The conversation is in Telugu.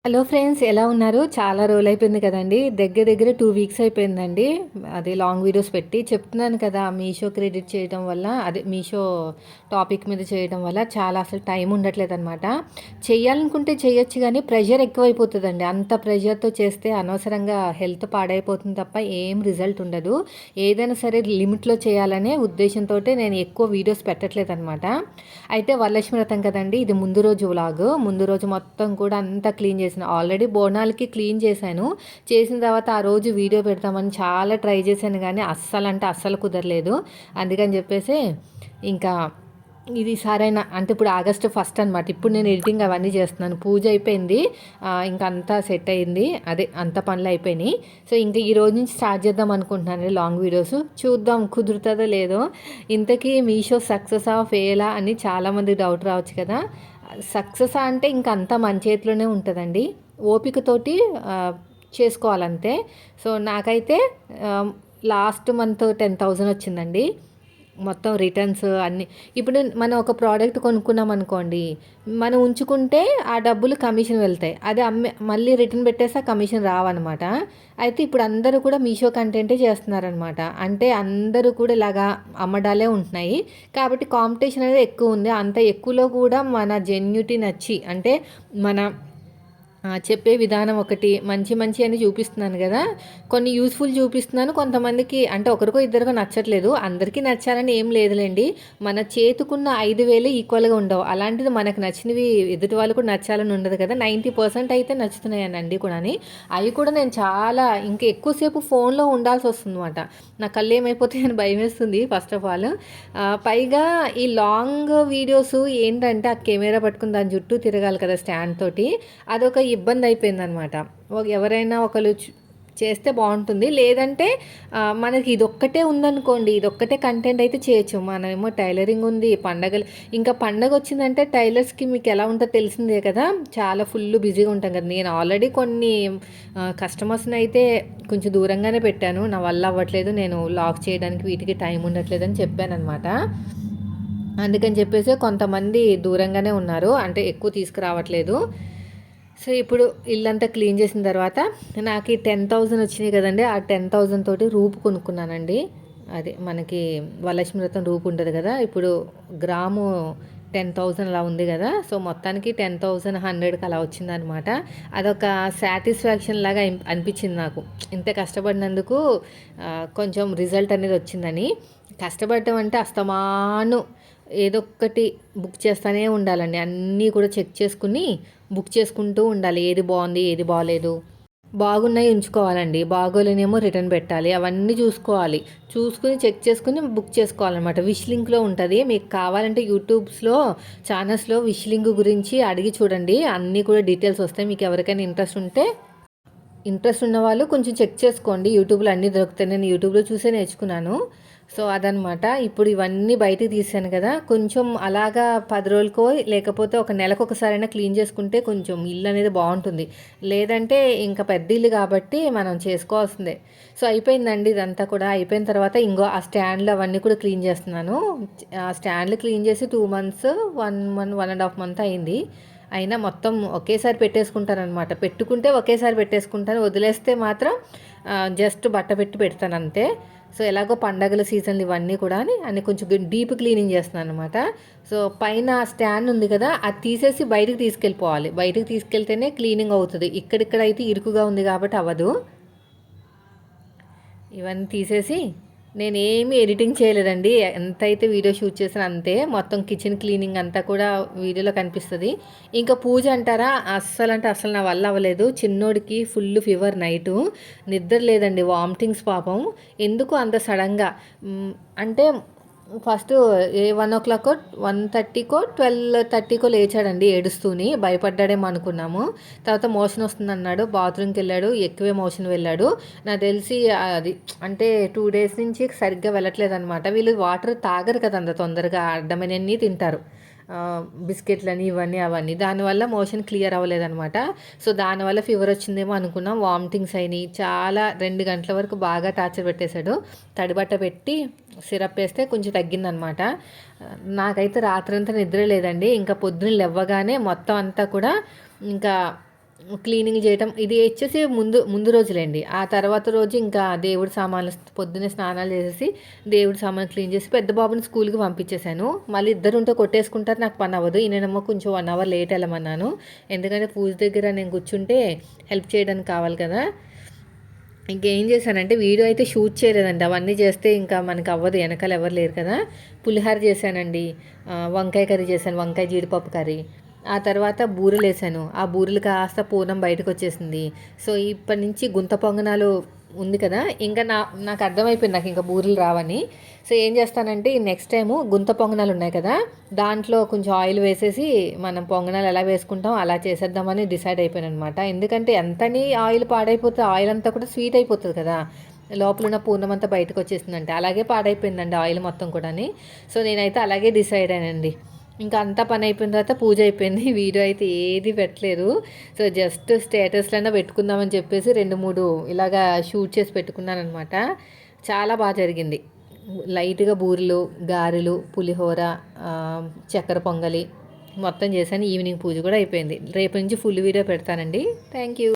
హలో ఫ్రెండ్స్, ఎలా ఉన్నారు? చాలా రోజులైపోయింది కదండీ! దగ్గర దగ్గర 2 వీక్స్ అయిపోయిందండి. అదే లాంగ్ వీడియోస్ పెట్టి. చెప్తున్నాను కదా! మీషో క్రెడిట్ చేయడం వల్ల, అదే మీషో టాపిక్ మీద చేయడం వల్ల చాలా అసలు టైం ఉండట్లేదనమాట. చేయాలనుకుంటే చేయొచ్చు గానీ, ప్రెషర్ ఎక్కువైపోతదండి. అంత ప్రెషర్‌తో చేస్తే అనవసరంగా హెల్త్ పాడైపోతుంది తప్ప ఏం రిజల్ట్ ఉండదు. ఏదైనా సరే లిమిట్‌లో చేయాలనే ఉద్దేశంతోటే నేను ఎక్కువ వీడియోస్ పెట్టట్లేదనమాట. అయితే వరలక్ష్మి వ్రతం కదండీ! ఇది ముందు రోజు వ్లాగ్. ముందు రోజు మొత్తం కూడా అంతా క్లీన్ చేసిన. ఆల్రెడీ బోనాలకి క్లీన్ చేశాను. చేసిన తర్వాత ఆ రోజు వీడియో పెడతామని చాలా ట్రై చేశాను గానీ అస్సలంటే అస్సలు కుదరలేదు. అందుకని చెప్పేసి ఇంకా ఇది సరైన అంటే ఇప్పుడు ఆగస్టు ఫస్ట్ అనమాట. ఇప్పుడు నేను ఎడిటింగ్ అవన్నీ చేస్తున్నాను. పూజ అయిపోయింది. ఇంక అంతా సెట్ అయింది. అదే అంత పనులు అయిపోయినాయి. సో ఇంక ఈ రోజు నుంచి స్టార్ట్ చేద్దాం అనుకుంటున్నాను లాంగ్ వీడియోస్. చూద్దాం కుదురుతుందో లేదో. ఇంతకీ మీషో సక్సెసా ఫెయిలా అని చాలామంది డౌట్ రావచ్చు కదా. సక్సెస్ అంటే ఇంక అంతా మన చేతిలోనే ఉంటుందండి. ఓపికతోటి చేసుకోవాలంతే. సో నాకైతే లాస్ట్ మంత్ 10,000 వచ్చిందండి. మొత్తం రిటర్న్స్ అన్నీ. ఇప్పుడు మనం ఒక ప్రోడక్ట్ కొనుక్కున్నాం అనుకోండి, మనం ఉంచుకుంటే ఆ డబ్బులు కమిషన్ వెళ్తాయి. అదే మళ్ళీ రిటర్న్ పెట్టేస్తే కమిషన్ రావన్నమాట. అయితే ఇప్పుడు అందరూ కూడా మీషో కంటెంటే చేస్తున్నారనమాట. అంటే అందరూ కూడా ఇలాగా అమ్మడాలే ఉంటున్నాయి. కాబట్టి కాంపిటీషన్ అనేది ఎక్కువ ఉంది. అంత ఎక్కువలో కూడా మన జెన్యూటీ నచ్చి అంటే మన చెప్పే విధానం ఒకటి మంచి మంచి అని చూపిస్తున్నాను కదా. కొన్ని యూస్ఫుల్ చూపిస్తున్నాను. కొంతమందికి అంటే ఒకరికో ఇద్దరికో నచ్చట్లేదు. అందరికీ నచ్చాలని ఏం లేదులేండి. మన చేతుకున్న 5,000 ఈక్వల్గా ఉండవు. అలాంటిది మనకు నచ్చినవి ఎదుటి వాళ్ళు కూడా నచ్చాలని ఉండదు కదా. 90% అయితే నచ్చుతున్నాయనండి కూడా. అవి కూడా నేను చాలా ఇంకా ఎక్కువసేపు ఫోన్లో ఉండాల్సి వస్తుంది అనమాట. నా కళ్ళు ఏమైపోతాయని భయం వేస్తుంది ఫస్ట్ ఆఫ్ ఆల్. పైగా ఈ లాంగ్ వీడియోస్ ఏంటంటే ఆ కెమెరా పట్టుకుని దాని చుట్టూ తిరగాలి కదా స్టాండ్ తోటి. అదొక ఇబ్బంది అయిపోయిందనమాట. ఎవరైనా ఒకరు చేస్తే బాగుంటుంది. లేదంటే మనకి ఇదొక్కటే ఉందనుకోండి, ఇదొక్కటే కంటెంట్ అయితే చేయొచ్చు. మనమేమో టైలరింగ్ ఉంది, పండగలు ఇంకా పండగ వచ్చిందంటే టైలర్స్కి మీకు ఎలా ఉంటుందో తెలిసిందే కదా. చాలా ఫుల్ బిజీగా ఉంటాం కదా. నేను ఆల్రెడీ కొన్ని కస్టమర్స్ని అయితే కొంచెం దూరంగానే పెట్టాను. నా వల్ల అవ్వట్లేదు, నేను లాక్ చేయడానికి వీటికి టైం ఉండట్లేదు అని చెప్పాను అనమాట. అందుకని చెప్పేసి కొంతమంది దూరంగానే ఉన్నారు, అంటే ఎక్కువ తీసుకురావట్లేదు. సో ఇప్పుడు ఇల్లంతా క్లీన్ చేసిన తర్వాత నాకు ఈ 10,000 వచ్చినాయి కదండి. ఆ 10,000 తోటి రూపు కొనుక్కున్నానండి. అదే మనకి వరలక్ష్మి వ్రతం రూపు ఉంటుంది కదా. ఇప్పుడు గ్రాము 10,000 అలా ఉంది కదా. సో మొత్తానికి 10,100కి అలా వచ్చిందనమాట. అదొక సాటిస్ఫాక్షన్ లాగా అనిపించింది నాకు. ఇంత కష్టపడినందుకు కొంచెం రిజల్ట్ అనేది వచ్చిందని. కష్టపడటం అంటే అస్తమాను ఏదో ఒకటి బుక్ చేస్తూనే ఉండాలండి. అన్నీ కూడా చెక్ చేసుకుని బుక్ చేసుకుంటూ ఉండాలి. ఏది బాగుంది, ఏది బాగలేదు. బాగున్నాయి ఉంచుకోవాలండి, బాగోలేనేమో రిటర్న్ పెట్టాలి. అవన్నీ చూసుకోవాలి. చూసుకుని చెక్ చేసుకుని బుక్ చేసుకోవాలన్నమాట. విష్ లింక్లో ఉంటుంది. మీకు కావాలంటే యూట్యూబ్స్లో ఛానల్స్లో విష్ లింక్ గురించి అడిగి చూడండి. అన్నీ కూడా డీటెయిల్స్ వస్తాయి. మీకు ఎవరికైనా ఇంట్రెస్ట్ ఉన్న వాళ్ళు కొంచెం చెక్ చేసుకోండి. యూట్యూబ్లో అన్నీ దొరుకుతాయి. నేను యూట్యూబ్లో చూసే నేర్చుకున్నాను. సో అదనమాట. ఇప్పుడు ఇవన్నీ బయటికి తీసాను కదా. కొంచెం అలాగా 10 రోజులకో లేకపోతే ఒక నెలకు ఒకసారైనా క్లీన్ చేసుకుంటే కొంచెం ఇల్లు అనేది బాగుంటుంది. లేదంటే ఇంకా పెద్ద ఇల్లు కాబట్టి మనం చేసుకోవాల్సిందే. సో అయిపోయిందండి ఇదంతా కూడా. అయిపోయిన తర్వాత ఇంకో ఆ స్టాండ్లు అవన్నీ కూడా క్లీన్ చేస్తున్నాను. ఆ స్టాండ్లు క్లీన్ చేసి 2 మంత్స్ 1 మంత్ 1.5 మంత్ అయింది. అయినా మొత్తం ఒకేసారి పెట్టేసుకుంటానమాట. పెట్టుకుంటే ఒకేసారి పెట్టేసుకుంటాను. వదిలేస్తే మాత్రం జస్ట్ బట్ట పెట్టి పెడతాను అంతే. సో ఎలాగో పండగల సీజన్లు ఇవన్నీ కూడా అని కొంచెం డీప్ క్లీనింగ్ చేస్తున్నాను అనమాట. సో పైన స్టాండ్ ఉంది కదా, అది తీసేసి బయటకు తీసుకెళ్ళిపోవాలి. బయటకు తీసుకెళ్తేనే క్లీనింగ్ అవుతుంది. ఇక్కడిక్కడ అయితే ఇరుకుగా ఉంది కాబట్టి అవ్వదు. ఇవన్నీ తీసేసి నేనేమి ఎడిటింగ్ చేయలేదండి. ఎంతైతే వీడియో షూట్ చేసినా అంతే. మొత్తం కిచెన్ క్లీనింగ్ అంతా కూడా వీడియోలో కనిపిస్తుంది. ఇంకా పూజ అంటారా, అస్సలు అంటే అస్సలు నా వల్ల అవ్వలేదు. చిన్నోడికి ఫుల్ ఫీవర్, నైటు నిద్ర లేదండి, వామిటింగ్స్ పాపం. ఎందుకు అంత సడన్గా అంటే ఫస్ట్ 1 o'clock 1:30కో 12:30కో లేచాడండి ఏడుస్తూని. భయపడ్డాడేమో అనుకున్నాము. తర్వాత మోషన్ వస్తుంది అన్నాడు. బాత్రూమ్కి వెళ్ళాడు. ఎక్కువే మోషన్ వెళ్ళాడు. నాకు తెలిసి అది అంటే 2 days నుంచి సరిగ్గా వెళ్ళట్లేదు అనమాట. వీళ్ళు వాటర్ తాగరు కదా అంత తొందరగా, అడ్డమైనన్ని తింటారు. బిస్కెట్లని ఇవన్నీ అవన్నీ. దానివల్ల మోషన్ క్లియర్ అవ్వలేదనమాట. సో దానివల్ల ఫీవర్ వచ్చిందేమో అనుకున్నాం. వామిటింగ్స్ అయినాయి. చాలా 2 గంటల వరకు బాగా టార్చర్ పెట్టేశాడు. తడిబట్ట పెట్టి సిరప్ వేస్తే కొంచెం తగ్గిందనమాట. నాకైతే రాత్రంతా నిద్ర లేదండి. ఇంకా పొద్దున్న లేవగానే మొత్తం అంతా కూడా ఇంకా క్లీనింగ్ చేయటం ఇది వచ్చేసి ముందు ముందు రోజులేండి. ఆ తర్వాత రోజు ఇంకా దేవుడి సామాన్లు పొద్దున్నే స్నానాలు చేసేసి దేవుడి సామాన్లు క్లీన్ చేసి పెద్ద బాబుని స్కూల్కి పంపించేశాను. మళ్ళీ ఇద్దరు ఉంటే కొట్టేసుకుంటారు, నాకు పని అవ్వదు. ఈయనేమో కొంచెం 1 అవర్ లేట్ వెళ్ళమన్నాను, ఎందుకంటే పూజ దగ్గర నేను కూర్చుంటే హెల్ప్ చేయడానికి కావాలి కదా. ఇంకేం చేశానంటే వీడియో అయితే షూట్ చేయలేదండి, అవన్నీ చేస్తే ఇంకా మనకు అవ్వదు, వెనకాల ఎవరు లేరు కదా. పులిహోర చేశానండి, వంకాయ కర్రీ చేశాను, వంకాయ జీడిపప్పు కర్రీ. ఆ తర్వాత బూరెలు వేసాను, ఆ బూరెలు కాస్త పూర్ణం బయటకు వచ్చేసింది. సో ఇప్పటి నుంచి గుంత పొంగనాలు ఉంది కదా, ఇంకా నాకు అర్థమైపోయింది నాకు ఇంకా బూరెలు రావని. సో ఏం చేస్తానంటే నెక్స్ట్ టైము గుంత పొంగనాలు ఉన్నాయి కదా, దాంట్లో కొంచెం ఆయిల్ వేసేసి మనం పొంగనాలు ఎలా వేసుకుంటాం అలా చేసేద్దామని డిసైడ్ అయిపోయాను అనమాట. ఎందుకంటే ఎంతని ఆయిల్ పాడైపోతే ఆయిల్ అంతా కూడా స్వీట్ అయిపోతుంది కదా, లోపల ఉన్న పూర్ణం అంతా బయటకు వచ్చేసిందంటే అలాగే పాడైపోయిందండి ఆయిల్ మొత్తం కూడాని. సో నేనైతే అలాగే డిసైడ్ అయ్యానండి. ఇంకా అంతా పని అయిపోయిన తర్వాత పూజ అయిపోయింది. వీడియో అయితే ఏది పెట్టలేదు. సో జస్ట్ స్టేటస్లైనా పెట్టుకుందామని చెప్పేసి 2-3 ఇలాగా షూట్ చేసి పెట్టుకున్నాను అనమాట. చాలా బాగా జరిగింది. లైట్గా బూరెలు, గారెలు, పులిహోర, చక్కెర పొంగలి మొత్తం చేశాను. ఈవినింగ్ పూజ కూడా అయిపోయింది. రేపు నుంచి ఫుల్ వీడియో పెడతానండి. Thank you.